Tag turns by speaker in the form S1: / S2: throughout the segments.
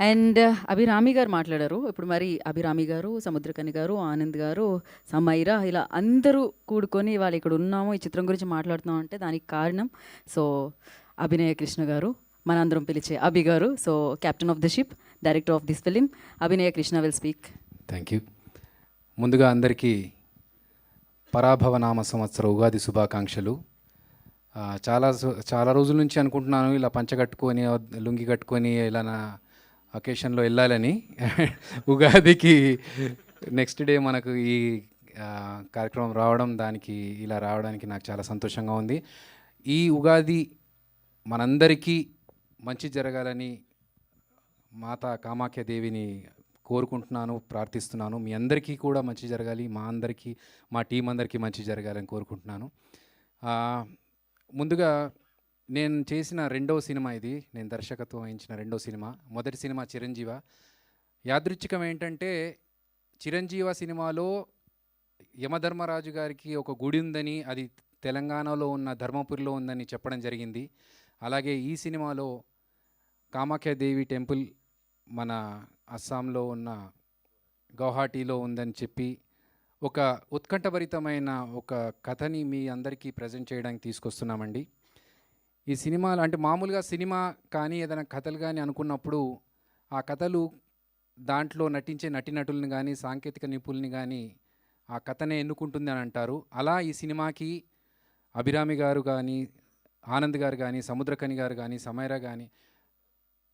S1: And Abhirami గారు మాట్లాడారు. ఇప్పుడు మరి అభిరామి గారు, సముద్రకని గారు, ఆనంద్ గారు, సమైరా ఇలా అందరూ కూడుకొని ఇవాళ ఇక్కడ ఉన్నాము, ఈ చిత్రం గురించి మాట్లాడుతున్నాం అంటే దానికి కారణం సో అభినయ కృష్ణ గారు, మనందరం పిలిచే అభి గారు. So captain of the ship, director of this film, Abhinaya Krishna will speak.
S2: Thank you. ముందుగా అందరికీ పరాభవనామ సంవత్సర ఉగాది శుభాకాంక్షలు. చాలా రోజుల నుంచి అనుకుంటున్నాను ఇలా పంచ కట్టుకొని లుంగి కట్టుకొని ఇలా నా అకేషన్లో వెళ్ళాలని. ఉగాదికి నెక్స్ట్ డే మనకు ఈ కార్యక్రమం రావడం, దానికి ఇలా రావడానికి నాకు చాలా సంతోషంగా ఉంది. ఈ ఉగాది మనందరికీ మంచి జరగాలని మాతా కామాఖ్యదేవిని కోరుకుంటున్నాను, ప్రార్థిస్తున్నాను. మీ అందరికీ కూడా మంచి జరగాలి, మా టీం అందరికీ మంచి జరగాలని కోరుకుంటున్నాను. ముందుగా నేను చేసిన రెండవ సినిమా ఇది, నేను దర్శకత్వం వహించిన రెండవ సినిమా. మొదటి సినిమా చిరంజీవ. యాదృచ్ఛికం ఏంటంటే చిరంజీవ సినిమాలో యమధర్మరాజు గారికి ఒక గుడి ఉందని, అది తెలంగాణలో ఉన్న ధర్మపురిలో ఉందని చెప్పడం జరిగింది. అలాగే ఈ సినిమాలో కామాఖ్యాదేవి టెంపుల్ మన అస్సాంలో ఉన్న గౌహాటీలో ఉందని చెప్పి ఒక ఉత్కంఠభరితమైన ఒక కథని మీ అందరికీ ప్రజెంట్ చేయడానికి తీసుకొస్తున్నామండి. ఈ సినిమాలు అంటే మామూలుగా సినిమా కానీ ఏదైనా కథలు కానీ అనుకున్నప్పుడు ఆ కథలు దాంట్లో నటించే నటీనటుల్ని కానీ సాంకేతిక నిపుణుల్ని కానీ ఆ కథనే ఎన్నుకుంటుంది అని అంటారు. అలా ఈ సినిమాకి అభిరామి గారు కానీ, ఆనంద్ గారు కానీ, సముద్రకని గారు కానీ, సమైరా కానీ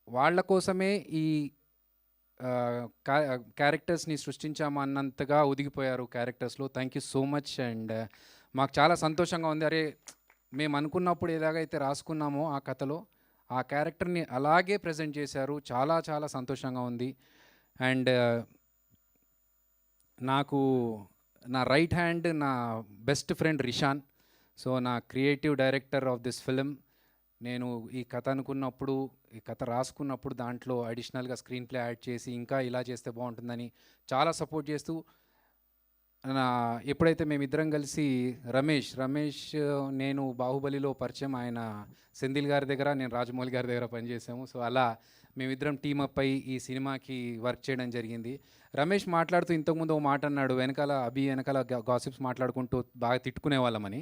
S2: వాళ్ళ కోసమే ఈ క్యారెక్టర్స్ని సృష్టించాము అన్నంతగా ఒదిగిపోయారు క్యారెక్టర్స్లో. Thank you so much. And మాకు చాలా సంతోషంగా ఉంది. అరే, మేము అనుకున్నప్పుడు ఎలాగైతే రాసుకున్నామో ఆ కథలో ఆ క్యారెక్టర్ని అలాగే ప్రజెంట్ చేశారు. చాలా చాలా సంతోషంగా ఉంది. అండ్ నాకు నా రైట్ హ్యాండ్, నా బెస్ట్ ఫ్రెండ్ రిషాన్. సో నా creative director of this film. నేను ఈ కథ అనుకున్నప్పుడు, ఈ కథ రాసుకున్నప్పుడు దాంట్లో అడిషనల్గా స్క్రీన్ ప్లే యాడ్ చేసి ఇంకా ఇలా చేస్తే బాగుంటుందని చాలా సపోర్ట్ చేస్తూ ఎప్పుడైతే మేమిద్దరం కలిసి రమేష్ నేను బాహుబలిలో పరిచయం, ఆయన సెంధిల్ గారి దగ్గర, నేను రాజమౌళి గారి దగ్గర పనిచేసాము. సో అలా మేమిద్దరం టీమప్ అయి ఈ సినిమాకి వర్క్ చేయడం జరిగింది. రమేష్ మాట్లాడుతూ ఇంతకుముందు ఒక మాట అన్నాడు, వెనకాల గాసిప్స్ మాట్లాడుకుంటూ బాగా తిట్టుకునే వాళ్ళమని.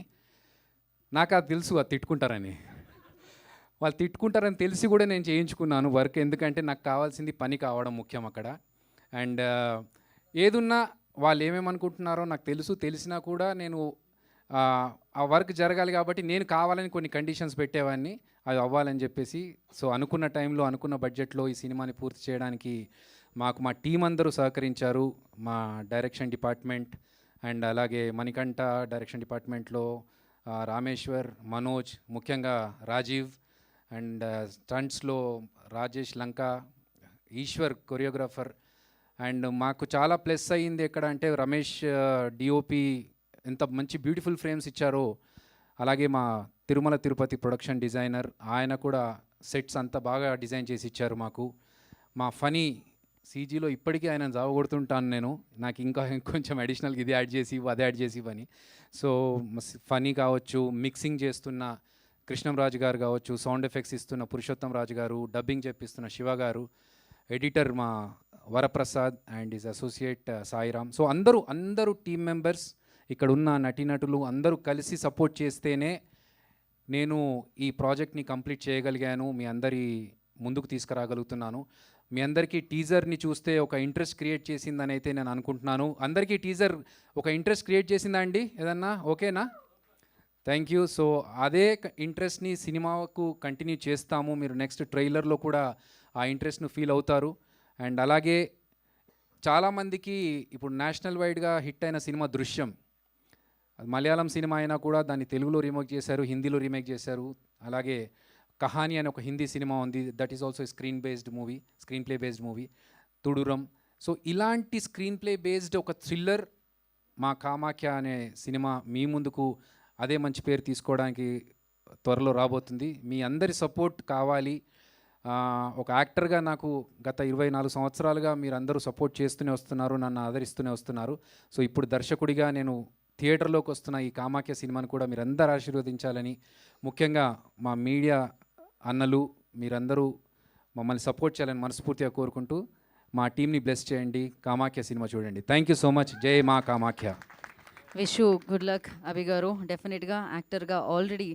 S2: నాకు అది తెలుసు, అది తిట్టుకుంటారని. వాళ్ళు తిట్టుకుంటారని తెలిసి కూడా నేను చేయించుకున్నాను వర్క్. ఎందుకంటే నాకు కావాల్సింది పని కావడం ముఖ్యం అక్కడ. అండ్ ఏదున్నా వాళ్ళు ఏమేమనుకుంటున్నారో నాకు తెలిసినా కూడా నేను ఆ వర్క్ జరగాలి కాబట్టి నేను కావాలని కొన్ని కండిషన్స్ పెట్టేవాడిని, అవి అవ్వాలని చెప్పేసి. సో అనుకున్న టైంలో, అనుకున్న బడ్జెట్లో ఈ సినిమాని పూర్తి చేయడానికి మాకు మా టీం అందరూ సహకరించారు. మా డైరెక్షన్ డిపార్ట్మెంట్ అండ్ అలాగే మణికంఠ డైరెక్షన్ డిపార్ట్మెంట్లో రామేశ్వర్, మనోజ్, ముఖ్యంగా రాజీవ్, అండ్ స్టంట్స్లో రాజేష్ లంక, ఈశ్వర్ కొరియోగ్రాఫర్. అండ్ మాకు చాలా ప్లస్ అయ్యింది ఎక్కడ అంటే రమేష్ డిఓపి ఎంత మంచి బ్యూటిఫుల్ ఫ్రేమ్స్ ఇచ్చారో, అలాగే మా తిరుమల తిరుపతి ప్రొడక్షన్ డిజైనర్, ఆయన కూడా సెట్స్ అంతా బాగా డిజైన్ చేసి ఇచ్చారు మాకు. మా ఫనీ సీజీలో ఇప్పటికీ ఆయన జావగొడుతుంటాను నేను, నాకు ఇంకా కొంచెం అడిషనల్గా ఇది యాడ్ చేసి అది యాడ్ చేసి అని. సో ఫనీ కావచ్చు, మిక్సింగ్ చేస్తున్న కృష్ణంరాజు గారు కావచ్చు, సౌండ్ ఎఫెక్ట్స్ ఇస్తున్న పురుషోత్తం రాజు గారు, డబ్బింగ్ చెప్పిస్తున్న శివ గారు, ఎడిటర్ మా Varaprasad and is associate Sairam. So అందరూ టీమ్ మెంబర్స్, ఇక్కడ ఉన్న నటీనటులు అందరూ కలిసి సపోర్ట్ చేస్తేనే నేను ఈ ప్రాజెక్ట్ని కంప్లీట్ చేయగలిగాను, మీ అందరి ముందుకు తీసుకురాగలుగుతున్నాను. మీ అందరికీ టీజర్ని చూస్తే ఒక ఇంట్రెస్ట్ క్రియేట్ చేసిందని అయితే నేను అనుకుంటున్నాను. అందరికీ టీజర్ ఒక ఇంట్రెస్ట్ క్రియేట్ చేసిందా అండి? ఏదన్నా ఓకేనా? Thank you. సో అదే ఇంట్రెస్ట్ని సినిమాకు కంటిన్యూ చేస్తాము. మీరు నెక్స్ట్ ట్రైలర్లో కూడా ఆ ఇంట్రెస్ట్ను ఫీల్ అవుతారు. అండ్ అలాగే చాలామందికి ఇప్పుడు నేషనల్ వైడ్గా హిట్ అయిన సినిమా దృశ్యం, అది మలయాళం సినిమా అయినా కూడా దాన్ని తెలుగులో రీమేక్ చేశారు, హిందీలో రీమేక్ చేశారు. అలాగే కహాని అనే ఒక హిందీ సినిమా ఉంది, that is also screenplay based movie, తుడురం. సో ఇలాంటి స్క్రీన్ ప్లే బేస్డ్ ఒక థ్రిల్లర్ మా కామాఖ్య అనే సినిమా మీ ముందుకు అదే మంచి పేరు తీసుకోవడానికి త్వరలో రాబోతుంది. మీ అందరి సపోర్ట్ కావాలి. ఒక యాక్టర్గా నాకు గత 24 సంవత్సరాలుగా మీరు అందరూ సపోర్ట్ చేస్తూనే వస్తున్నారు, నన్ను ఆదరిస్తూనే వస్తున్నారు. సో ఇప్పుడు దర్శకుడిగా నేను థియేటర్లోకి వస్తున్న ఈ కామాఖ్య సినిమాను కూడా మీరందరూ ఆశీర్వదించాలని, ముఖ్యంగా మా మీడియా అన్నలు మీరందరూ మమ్మల్ని సపోర్ట్ చేయాలని మనస్ఫూర్తిగా కోరుకుంటూ మా టీంని బ్లెస్ చేయండి. కామాఖ్య సినిమా చూడండి. Thank you so much. జై మా Kamakhya.
S1: Wish you good luck Abhi garu. డెఫినెట్గా యాక్టర్గా ఆల్రెడీ